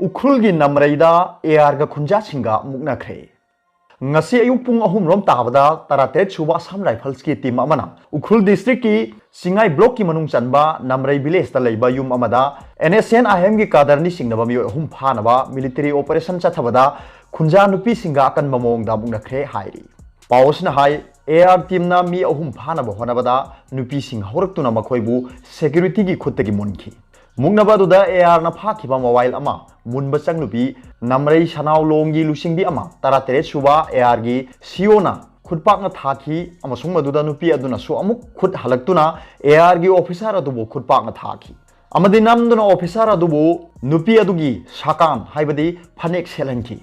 उख्रुलगी नमरैदा एआरगा खुंजासिंगा मुक्नख्रे ngasi ayuk pung ahum rom tabada taratet suba Assam Rifles ki team amana Ukhrul district ki Singai block ki manung chanba namrai village ta leiba yum amada NSN IM ki kadarni singnaba mi ahum phanaba military operation chathabada khunja nupi singa akan mamong da mugnakre hairi pawsna hai AR team na mi ahum phanaba honabada nupi sing horaktuna makhoibu security ki khutta ki monki Mungnabadu AR na phakiba mobile ama munba changnupi namrei sanau longi lusingbi ama taratere suba AR gi siona khutpak na thaki amasung maduda nupi aduna su amuk khut halaktuna AR gi officer adubu khutpak na thaki amadi namduna officer adubu nupi adugi sakam haibadi phanek selanki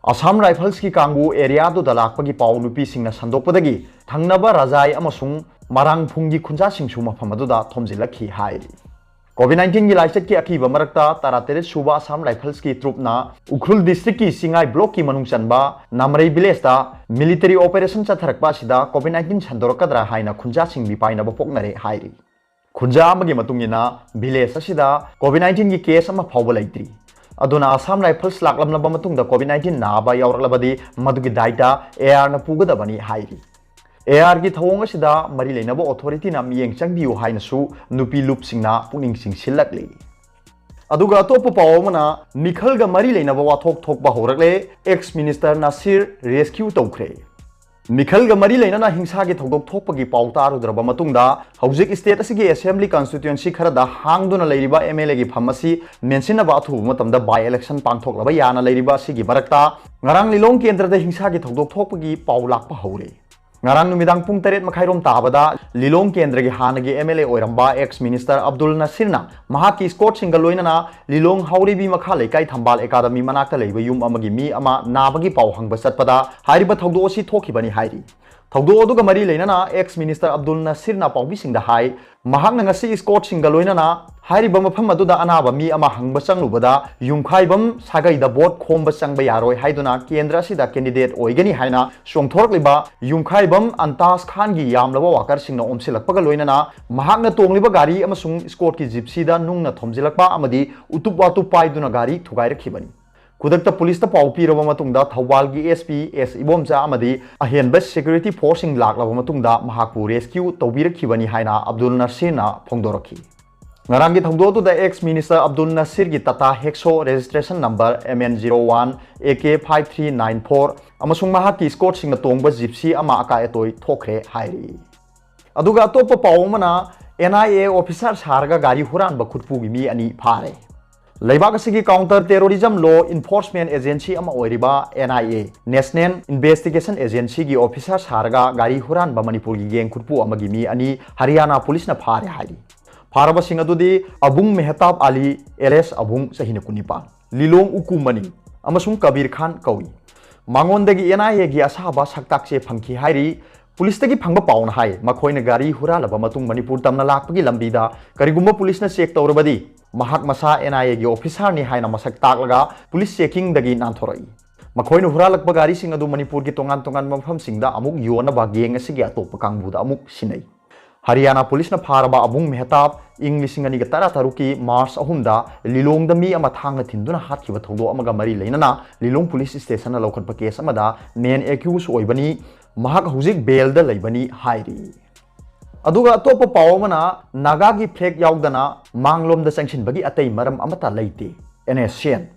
Assam Rifles ki kangu area du dalakpagi paw nupi singna sandokpadagi thangnaba rajai amasung marang phungi khunja singsu mafam aduda thomjilakhi hairi COVID-19 की lysate की अकीब मरक्ता तरातेरे सुबा Assam rifles की troupe ना Ukhrul district की सिंगाई block की मनुंग चनबा नामरई village ता military operation चथरकबा सिदा COVID-19 संदोरकदरा हाइना खुंजा सिंग बिपाइना बपोकनरे हाइरी खुंजा अमगी मतुंगिना village असिदा COVID-19 की केस अमा फावबा लैत्री अदुना असम राइफल्स लाकलमनबा मतुंगदा COVID-19 नाबा यावरलबदी मदुगी दाइटा AR ना पुगदबनी हाइरी AR की थवोंग असिदा मरी लेनबो अथॉरिटी ना मियेंग चंगबियु हाइनसु नुपी लुप सिंगना पुनिंग सिंग सिलकले अदुगा अतोप पावमना मिखलगा मरी लेनबो वाथोक थोकबा होरकले एक्स मिनिस्टर नासिर रेस्क्यू तौखरे मिखलगा मरी लेनना हिंसा के थोदोक थोकपगी पावतारुद्रबा मतुंगदा हौजिक स्टेट असिगी असेंबली कॉन्स्टिट्यूएंसी खरदा हांगदुना लेरिबा MLA की फमसी मेंसिनबा अथु मतमदा बाय इलेक्शन पांथोकलबा याना लेरिबा सिगी मरक्ता ngarang lilong केंद्रदा हिंसा के थोदोक थोकपगी पाव लाकपा हौरे Ngarang numidang pung taret makhairom tabada Lilong Kendra gi hanagi MLA oiramba ex minister Abdul Nasirna mahaki Scott Singaloinana Lilong Hauribi makha lekai thambal academy manakta leiba yum amagi mi ama nabagi pau hangba satpada hariba thogdo osi thokibani hairi thogdo oduga mari leinana ex minister Abdul Nasirna pawbi singda hai mahakna ngasi Scott Singaloinana hariba mafam aduda anaba mi ama hangba changlubada yumkhaibam sagaida bot khomba changba yaroi haiduna kendra sida candidate oigani haina songthorkliba yumkhaibam Antas Khan gi yamlaba wakar singna omsilakpaga loinana mahakna tongliba gari amasung Scott ki gypsy da nungna thomjilakpa amadi utupwa tupaiduna gari thugairakibani Kudakta police ta pau piraba matungda Thawal gi SP S Ibomcha amadi ahenba security forcing laklaba matungda mahakpu rescue tawbirakhibani haina Abdul Nasir na phongdorakhi Ngarangi thongdo the ex minister Abdul Nasir gi Tata Hexo registration number MN01 AK5394 amasung mahaki Scott singna tongba gypsy ama aka etoi thokre hairi aduga topa pawmana NIA officer sarga gari huran ba khutpu gi mi ani phare Laibak asigi counter terrorism law enforcement agency ama oiriba NIA National Investigation Agency gi officer sarga gari huran ba Manipur gi geng khutpu amagi mi ani Haryana police na phare hairi Faraba sing adudi Abung Mehtab Ali LS Abung sahina kunipa Lilong Ukumani amasung Kabir Khan kawi Mangondagi NIA gi asaba saktakse phangki hairi Police tagi phangba pauna hai makhoina gari huralaba matung Manipur tamna lakpagi lambida karigumba police na check tawrabadi mahak masa NIA gi officer ni haina masak taklaga police checking dagi nanthoroi makhoina huralakba gari sing adu Manipur gi tongan mafam singda amuk yona ba geng asigi atoppa kangbuda amuk sinai Haryana police na pharaba Abung Mehtab ing lisingani ga tara taruki March ahumda Lilong da mi ama thangna thinduna hatkiba thogdo amaga mari leinana Lilong police station na lokhatpa case amada main accused oibani mahak hujik bail da leibani hairi aduga topa pawmana naga gi flag yaudana manglom da sanction bagi atai maram amata leite NSN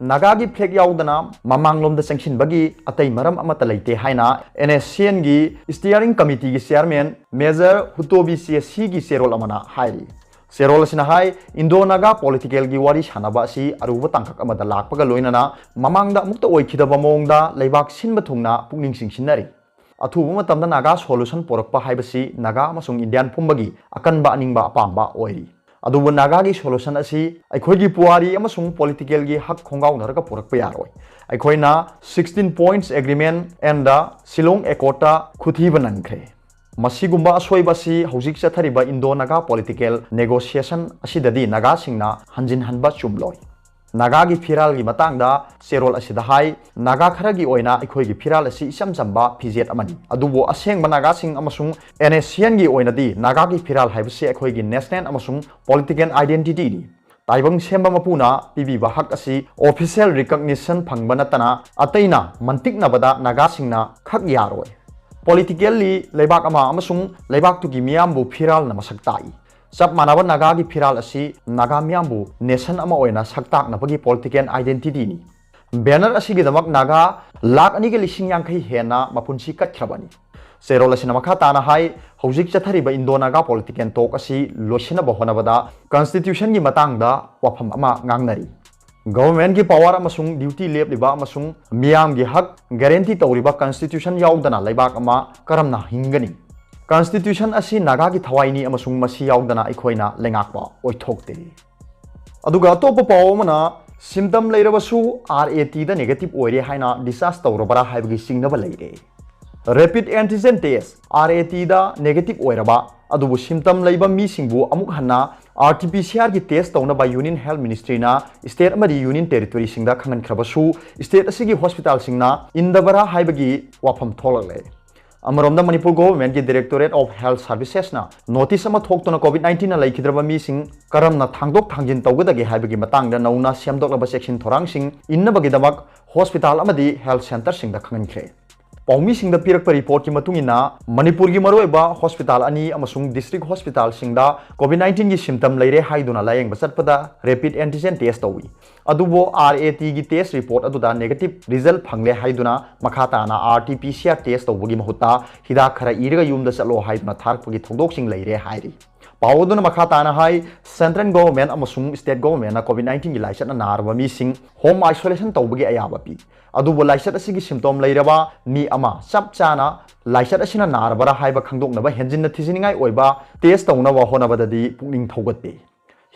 naga gi flag yaudana mamanglom da sanction bagi atai maram amata leite haina NSN gi steering committee gi chairman Major Hutobi CSC gi serol amana hairi serol sina hai Indo Naga political gi wari sanaba si aruba tangkak amada lakpaga loinana mamangda mukta oikhidaba mongda leibak sinba thungna pukning singsinari Athuba matamda Naga solution porakpa haibasi Naga amasung Indian pumbagi akanba aningba apamba oiri adubu Naga gi solution asi aikhoi gi puari amasung political gi hak khongau naraka porakpa yaroi aikhoi na 16 points agreement and the Shillong Accord khuthiba nankre masigumba asoibasi hojik chathariba Indo Naga political negotiation asidadi Naga singna hanjin hanba chumloi Naga gi firal gi matangda serol asida hai Naga khara gi oina ikhoi gi firal asi isam chamba PZ amani adubo asengba Naga sing amasung NSN gi oina di Naga gi firal haibase ikhoi gi national amasung political identity ni ताइबंग सेम मपुना पीबीबा हक असि official recognition फंगबा नतना अतैना मंतिकनबदा नागासिंगना खक यारोय पॉलिटिकली लेबाक अमा अमसुंग लेबाक तुगी मियामबु फिराल न मसक ताई सब मानव नागा की फिराल असि नागा मियामबु नेशन अमा ओइना सक्ताक नबगी पॉलिटिकल आइडेंटिटी नि बैनर असि गिदमक नागा लाख अनिगे लिसिंग यांखै हेना मपुनसी कटख्रबनी सेरोल असिना मखा ताना हाई हौजिक चथरिबा इंडो नागा पॉलिटिकल टॉक असि लोसिनबा होनबदा कॉन्स्टिट्यूशन की मतंगदा वाफम अमा ngangnari गवर्नमेंट की पावर अमसुंग ड्यूटी लेबलिबा अमसुंग मियाम की हक गारंटी तौरिबा कॉन्स्टिट्यूशन याउदना लेबाक अमा करमना हिंगनी कॉन्स्टिट्यूशन असि नागा की थवाइनी अमसुंग मसी याउदना अखोइना लेंगाकपा ओइथोकते अदुगा अतोप पावमना सिम्टम लेरबसु RAT दा नेगेटिव ओइरे हाइना डिस्चार्ज तौरबरा हाइबगी सिंगनबा लेरे रैपिड एंटीजन टेस्ट RAT दा नेगेटिव ओइरबा अदुबु सिम्टम लेबा मीसिंगबु अमुक हन्ना RT-PCR की टेस्ट तौनबा यूनियन हेल्थ मिनिस्ट्री ना स्टेट अमदी यूनियन टेरिटोरी सिंगदा खंगनख्रबसु स्टेट असिगी हॉस्पिटल सिंगना इंदबरा हाइबगी वाफम थोलले अमरोमदा मणिपुर गवर्नमेंट की डायरेक्टोरेट ऑफ हेल्थ सर्विसेस ना नोटिस अमा थोक्तोना कोविड-19 ना लैखिद्रबा मीसिंग करमना थांगदोक थांजिन तौगदगे हाइबगी मतंगदा नौना सेमदोकलबा सेक्शन थोरांगसिंग इन्नबगीदमक हॉस्पिटल अमदी हेल्थ सेंटर सिंगदा खंगनख्रे पाउमी सिंगदा पिरक रिपोर्ट की मतुंगिना मणिपुर की मरोइबा हॉस्पिटल अनि अमसुंग डिस्ट्रिक्ट हॉस्पिटल सिंगदा कोविड-19 की सिम्टम लेरे हाइदुना लायंग बसतपदा रैपिड एंटीजन टेस्ट तौई अदुबो RAT की टेस्ट रिपोर्ट अदुदा नेगेटिव रिजल्ट फंगले हाइदुना मखाताना RT-PCR टेस्ट तौबगी महुता हिदा खरा इरगा युमदा चलो हाइदुना थारकपगी थोंदोकसिंग लेरे हाइरी पावदुना मखाताना हाई सेंट्रल गवर्नमेंट अमसुंग स्टेट गवर्नमेंट ना कोविड-19 की लाइसेंस नारबा मीसिंग होम आइसोलेशन तौबगी अयाबा पी अदुबो लाइसेंस असिगी सिम्टम लेरबा मी अमा चप चाना लाइसेंस असिना नारबरा हाइबा खंगदोकनबा हेंजिन थिजिनिंगाई ओइबा टेस्ट तौनबा होनबददी पुनिंग थौगते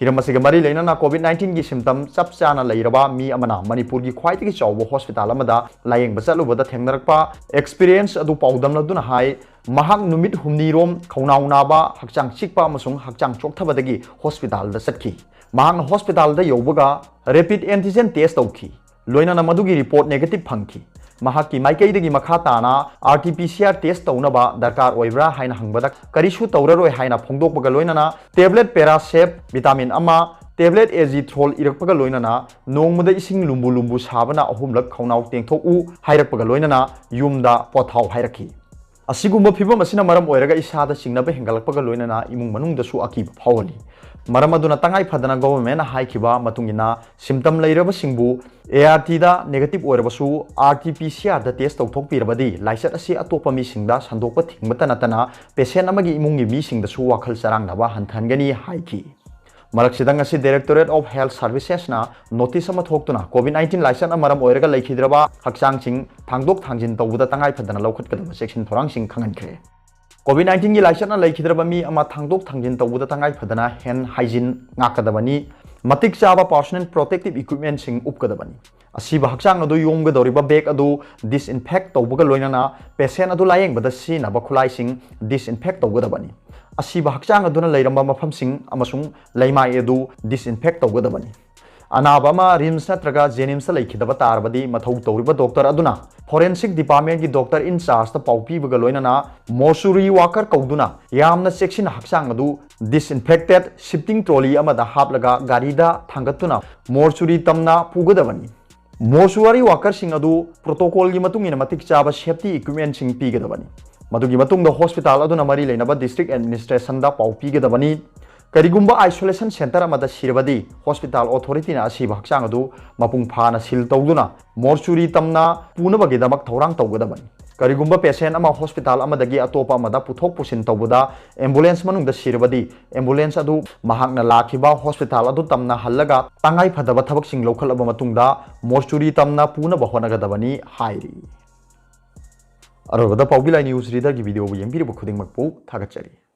हिरमसिग मरी लेना कोविड-19 की सिम्टम चप चाना लेरबा मी अमना मणिपुर की ख्वाइदगी चावबो हॉस्पिटल अमदा लायंग चलुबदा थेंगनरकपा एक्सपीरियंस अदु पाउदमलदुना हाई महाक नुमित हुमनीरोम खौनाउनाबा हक्चांग चिकपा अमसुंग हक्चांग चोक्थबदगी हॉस्पिटल दा चटखी महाक हॉस्पिटल दा यौबगा रैपिड एंटीजन टेस्ट तौखी लोइना मदुगी रिपोर्ट नेगेटिव फंखी महाकी माइकैदगी मखा ताना RT-PCR टेस्ट तौनबा दरकार ओइब्रा हाइना हंगबदा करिसु तौररोय हाइना फोंदोकपगा लोइना टेबलेट पैरासेप विटामिन अमा टेबलेट एजिथ्रोल इरकपगा लोइना नोंगमदा इसिंग लुम्बु लुम्बु साबना अहुमलक खौनाउ तेंथोकउ हाइरकपगा लोइना युमदा पोथाउ हाइरखी असिगुम्बा फिबम असिना मरम ओइरगा इसादा सिंगनबा हेंगलकपगा लोइना इमुंग मनुंगदसु अकीब फावली मरम अदुना तंगाई फदना गवर्नमेंट हाइखिबा मतुंगिना सिम्टम लेरबा सिंगबु ART दा नेगेटिव ओइरबसु RT-PCR दा टेस्ट तौथोकपिरबदी लाइसेंस असि अतोपा मिसिंगदा संदोकपा थिंगबता नतना पेशेंट अमगी इमुंगी मिसिंगदसु वाखल चरांगनबा हंथनगनी हाइखी मरक्सिदंग असि डायरेक्टोरेट ऑफ हेल्थ सर्विसेस ना नोटिस अमा थोक्तुना कोविड-19 लाइसेंस अमरम ओइरगा लैखिद्रबा हक्चांगसिंग थांगदोक थांजिन तौबदा तंगाई फदना लौखटकदबा सेक्शन थोरांगसिंग खंगनख्रे कोविड-19 की लाइसेंस लैखिद्रबा मी अमा थांगदोक थांजिन तौबदा तंगाई फदना हैंड हाइजीन नाकदबनी मतिक चाबा पर्सनल प्रोटेक्टिव इक्विपमेंट सिंग उपकदबनी असिबा हक्चांग अदु योमगदौरिबा बैग अदु डिसइंफेक्ट तौबगा लोइनाना पेशेंट अदु लायंगबदा सिनबा खुलाइसिंग डिसइंफेक्ट तौगदबनी असिबा हक्चांग अदुना लैरंबा मफमसिंग अमसुंग लैमाई अदु disinfect तौगदबनी अनाबमा RIMS नत्रगा जेनिम्स लैखिदबा तारबदी मथौ तौरिबा doctor अदुना forensic department की डॉक्टर इंचार्ज ता पाउपीबगा लोइनाना मोर्चुरी वाकर कौदुना यामना सेक्शन हक्चांग अदु डिसइंफेक्टेड शिफ्टिंग ट्रॉली अमदा हापलगा गाड़ीदा थांगतुना मोर्चुरी तमना पुगदबनी मोर्चुरी वाकर सिंग अदु प्रोटोकॉल की मतुंगिना मतिक चाबा सेफ्टी इक्विपमेंट सिंग पीगदबनी मदुगी मतुंगदा हॉस्पिटल अदुना मरी लेनबा डिस्ट्रिक्ट एडमिनिस्ट्रेशन दा पाउ पीगदबनी करिगुम्बा आइसोलेशन सेंटर अमदा सिरबदी हॉस्पिटल अथॉरिटी ना असिबा हक्चांग अदु मपुंग फाना सिल तौदुना मोर्चुरी तमना पुनबगीदमक थौरांग तौगदबनी करिगुम्बा पेशेंट अमा हॉस्पिटल अमदगी अतोपा अमदा पुथोक पुसिन तौबदा एम्बुलेंस मनुंगदा सिरबदी एम्बुलेंस अदु महाकना लाखिबा हॉस्पिटल अदु तमना हल्लगा तंगाई फदबा थबकसिंग लौखलबा मतुंगदा मोर्चुरी तमना पुनबा होनगदबनी हाइरी अरबदा पाउबिला न्यूज रीडर की वीडियो यंगिरिबा खुदिंगमकपु थागतचरी।